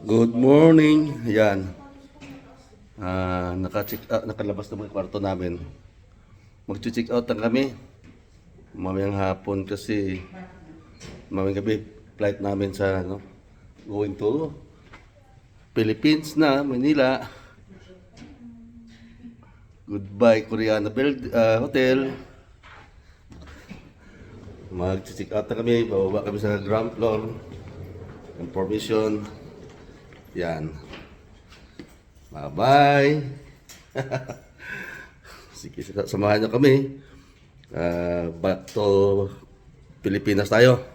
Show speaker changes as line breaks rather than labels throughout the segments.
Good morning. Yan. Naka-check out, nakalabas na yung kwarto namin. Mag-check out na kami. Mamayang hapon kasi mamayang gabi flight namin sa going to Philippines na, Manila. Goodbye Koreana Hotel. Mag-check out na kami. Bababa kami sa ground floor. Information. Yan. Bye-bye. Sige, samahan niyo kami. Back to Pilipinas tayo.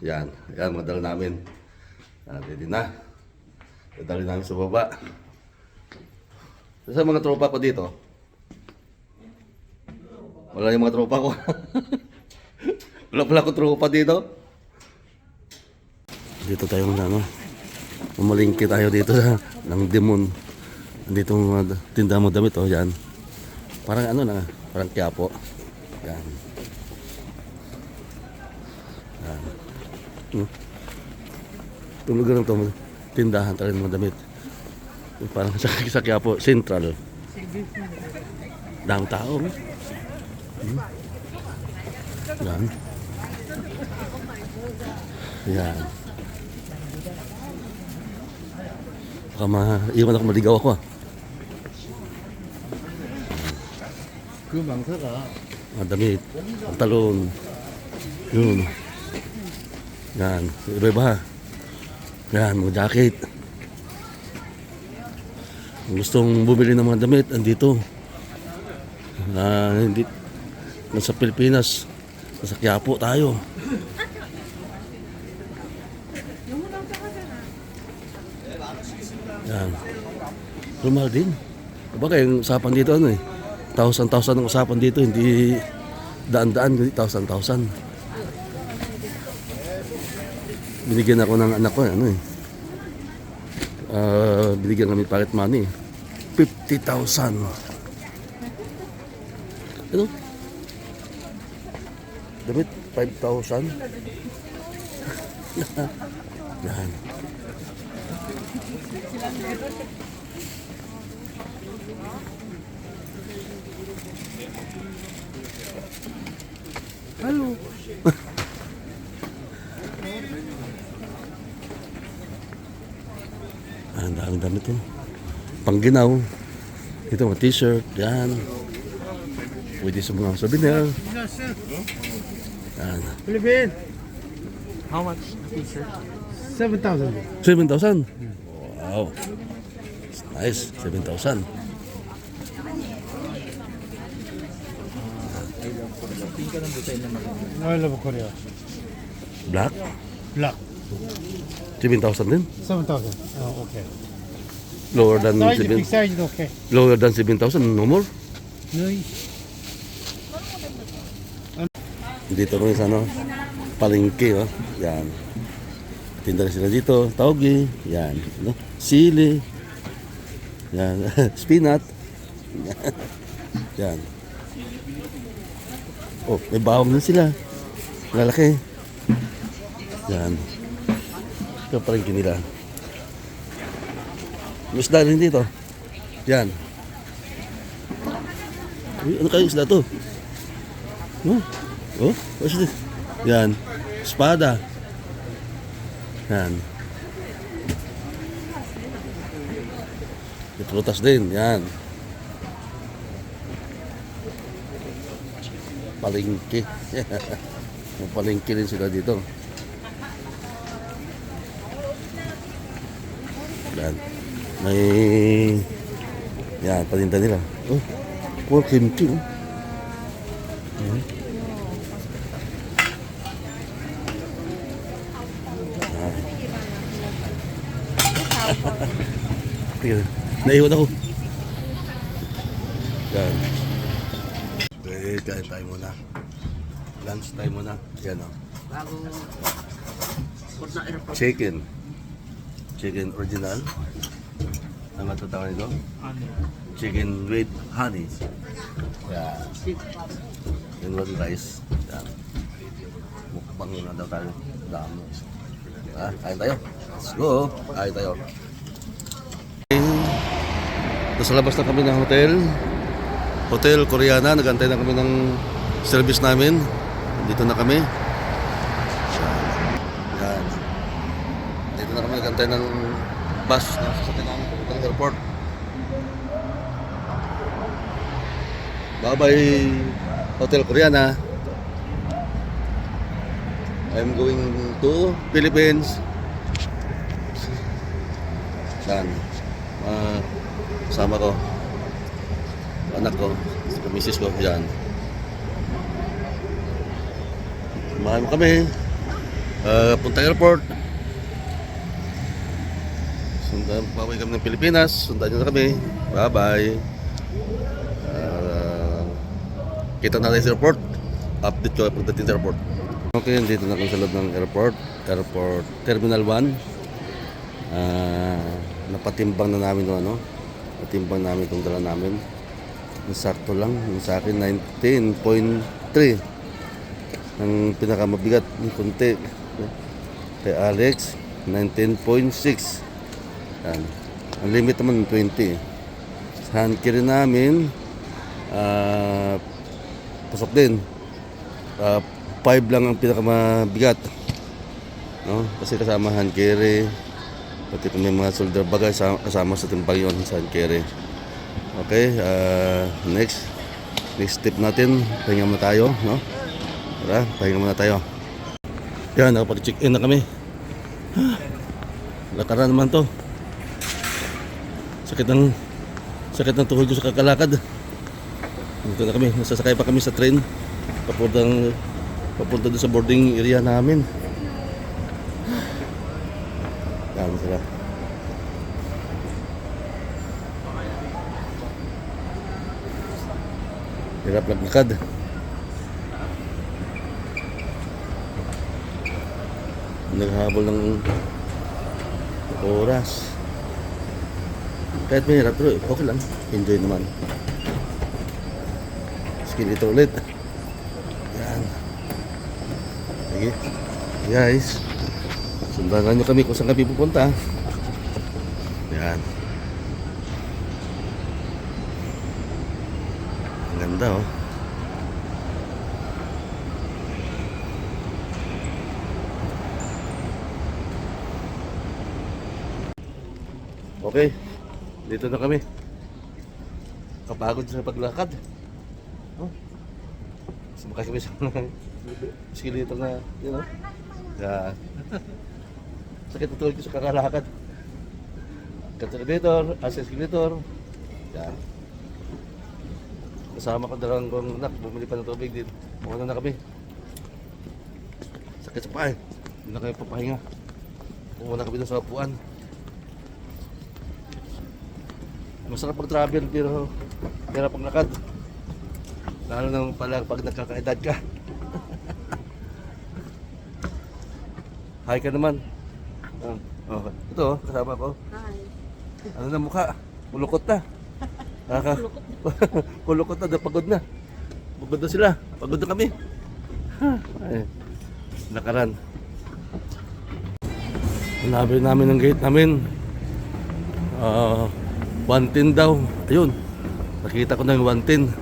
Yan. Yan, madala namin. Ready na. Dadali namin sa baba. Sa mga tropa ko dito. Wala yung mga tropa ko. Wala pala akong tropa dito. Dito tayo Mamalingki tayo dito sa ng Demon. Dito tinda mo damit yan. Parang parang Quiapo. Yan. Yan. Tulugan ng tindahan tayo ng damit. Parang sa Quiapo Central. Dang tao. Yan. Yan. Baka iwan ako, maligaw ako Damit, pantalon. Yun. Yan, iba-iba. Yan, mga jacket. Kung gustong bumili ng mga damit, andito. Hindi, nasa Pilipinas, nasa Quiapo tayo. Yan. Normal din. Diba yung usapan dito Thousand ang usapan dito, hindi daan-daan, hindi thousand. Binigyan ako ng anak ko, binigyan kami pocket money. 50,000. Damit 5,000. Yan. Halo. Ang daming damit Pangginaw. Ito mga t-shirt. Yan. Pwede sa mga souvenir. Yan.
Philippine. How much t-shirt? 7,000.
7,000? Wow. It's nice. 7,000.
I love Korea.
Black?
Black.
7,000 din?
7,000. Oh, okay.
Lower than
Size,
7,000?
big size, okay.
Lower than 7,000? No more?
Nice.
Dito kami sa palengke. Yan. Tinda na sila dito. Taugi. Yan. Sili. Yan. Spinat. Yan. Oh, may bawang din sila. Lalaki. Yan. Ito palengke nila. May isda rin dito. Yan. Uy, ano kayong isda to? Oh, what's this? Yan. Espada. Yan. May prutas din. Yan. Palengke. May palengke rin sila dito. Yan. May... Yan, paninda nila. Oh, puro kimchi. Yan. Naiwan ako. Yan. Okay, kain tayo muna. Lunch tayo muna. Yan Chicken. Chicken original. Ang matatawag nito? Chicken with honey. Yan. Yan rice. Yan. Mukbang na daw tayo. Dami. Kain tayo. Let's go. Ay tayo. Nasa labas na kami ng Hotel Koreana. Nagantay na kami ng service namin. Dito na kami. Yan. Dito na kami nagantay ng bus na sasakyan namin papuntang airport. Bye-bye Hotel Koreana. I'm going to Philippines. Yan. Kasama ko. Anak ko. Misis ko. Yan. Samahan mo kami. Punta airport. Sundan, pauwi kami ng Pilipinas. Sundan nyo na kami. Bye-bye. Kita natin sa airport. Update ko pagdating sa airport. Okay, dito na kami sa loob ng airport. Airport Terminal 1. Napatimbang na namin yung Napatimbang namin itong dala namin. Sakto lang. Yung sa akin 19.3. Ang pinakamabigat ng konti. Kay Alex 19.6. Yan. Ang limit naman 20. Sa hand carry namin pasok din. 5 lang ang pinakamabigat. No? Kasi kasama hand carry. Pati may mga shoulder bagay kasama sa timbang yun sa hand carry. Okay, next step natin, pahinga muna tayo, no? Tara, pahinga muna tayo. Yan, nakapag-check-in na kami. Lakaran naman to. Sakit ng tuhod ko sa kakalakad. Dito na kami, nasasakay pa kami sa train. Papunta doon sa boarding area namin. Yan sila. Hirap maglakad. Naghabol ng oras. Kahit mahirap pero okay lang. Enjoy naman. Sige dito ulit. Yan. Sige. Guys. Sundanan nyo kami kung saan kami pupunta. Yan. Ang ganda oh. Okay. Dito na kami. Kapagod sa paglakad. Oh. Sumakay kami sa escalator na, you know. Yan. Sakit na tulad ko sa kakalakad. Escalator, escalator. Yan. Kasama ko dalawang kong anak, bumili pa ng tubig din. Mukha na kami. Sakit sa paa eh. Hindi na kami papahinga. Pumunta kami doon sa upuan. Masarap mag-travel pero hirap paglakad. Lalo nang pala pag nagkakaedad ka. Hi ka naman. Oh, ito oh, kasama ko.
Hi.
Ano na mukha? Kulukot na. Kulukot na, pagod na. Pagod na sila. Pagod na kami. Ay, nakaran. Hanabi namin ang gate namin. 110 daw. Ayun. Nakita ko na yung 110.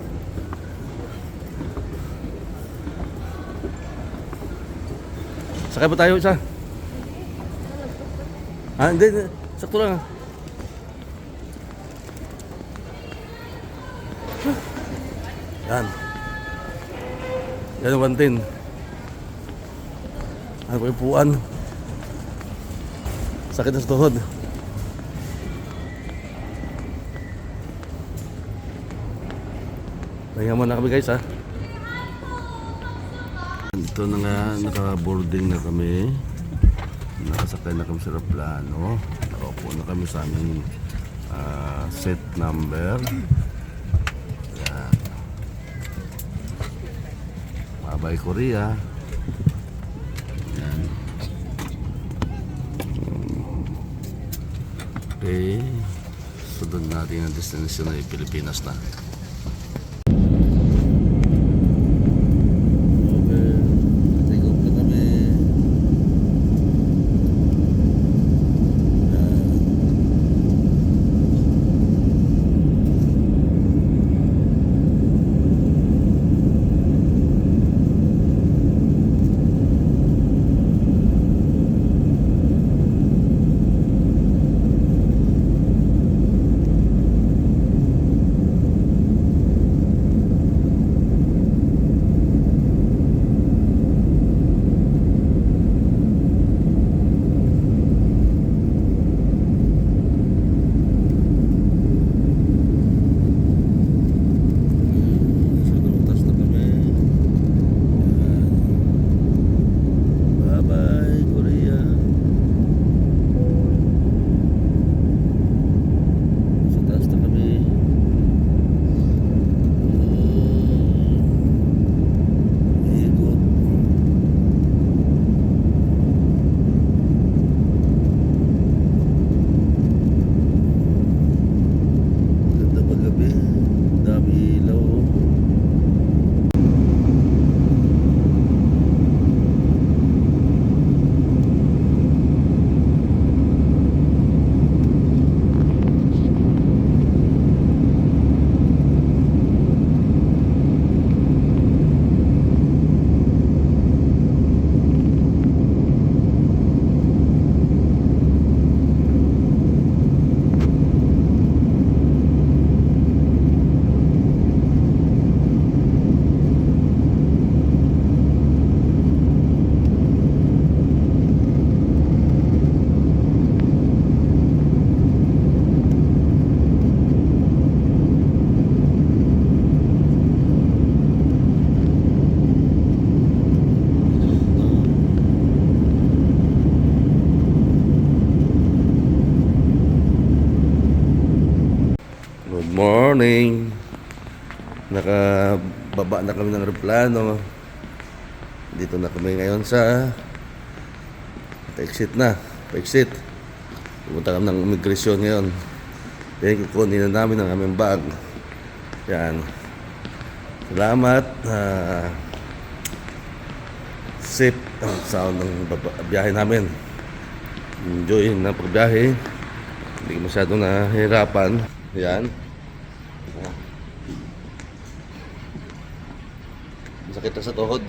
Sakay ba tayo isa? Hindi. Sakto lang. Yan. Yan yung 110. Ano po yung puan? Sakit na sa tuhod. Pahinga muna kami guys ha. Ito na nga, naka-boarding na kami. Nakasakay na kami sa aeroplano. Nakaupo na kami sa aming seat number. Yan. Bye-bye Korea. Yan. Okay. Sunod natin ang destination ay Pilipinas na. morning. Nakababa na kami ng aeroplano. Dito na kami ngayon sa pa-exit na. Pa-exit. Pumunta kami ng immigration ngayon. Then kukunin na namin ang aming bag. Yan. Salamat. Safe ang sound ng biyahe namin. Enjoy ng pagbiyahe. Hindi masyadong nahihirapan. Yan. Masakit na sa tuhod.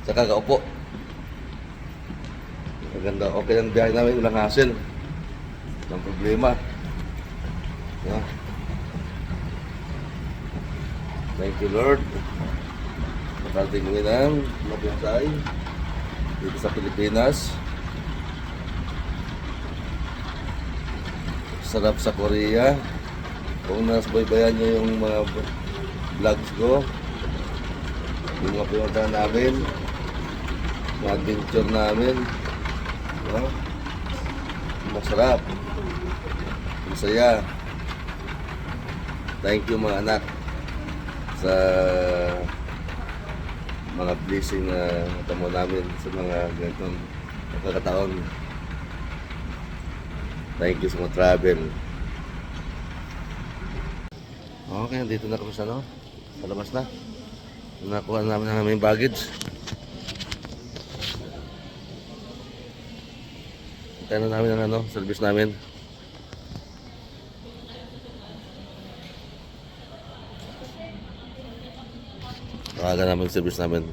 Sa kakaupo. Maganda. Okay ang biyahe namin. Walang hassle. Walang problema. Yan. Thank you, Lord. Nakarating kami ng Mabiyasay dito sa Pilipinas. Sarap sa Korea. Kung nasbaybayan nyo yung mga vlogs ko, yung mga pinuntahan namin, mga adventure namin, no? Masarap, masaya. Thank you mga anak sa mga blessing na natamo namin sa mga ganitong pagkakataon. Thank you sa mga travel. Okay, dito na kami sa sa labas na. Nakuha namin ang aming baggage. Hintayin na namin ang service namin. Tawagan namin yung service namin.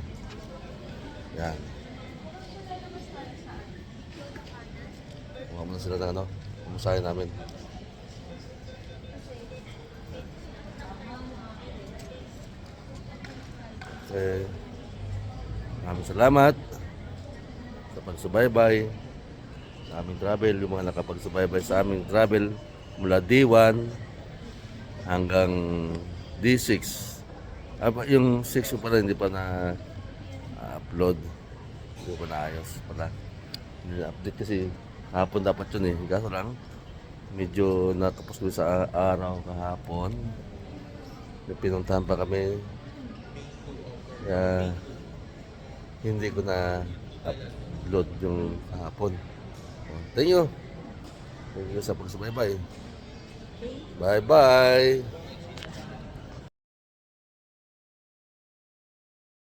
Yan. Kuha muna sila ng umusahin namin. Okay. Maraming salamat sa pagsubaybay sa aming travel. Yung mga nakapagsubaybay sa aming travel mula D1 hanggang D6. Yung 6 pa rin, hindi pa na upload. Hindi pa naayos pala. Hindi na-update kasi hapon dapat yun eh. Kaso lang, medyo natapos ko sa araw kahapon. Pinuntahan pa kami. Kaya hindi ko na upload yung kahapon. Thank you. Thank you sa pagsubaybay. Bye-bye.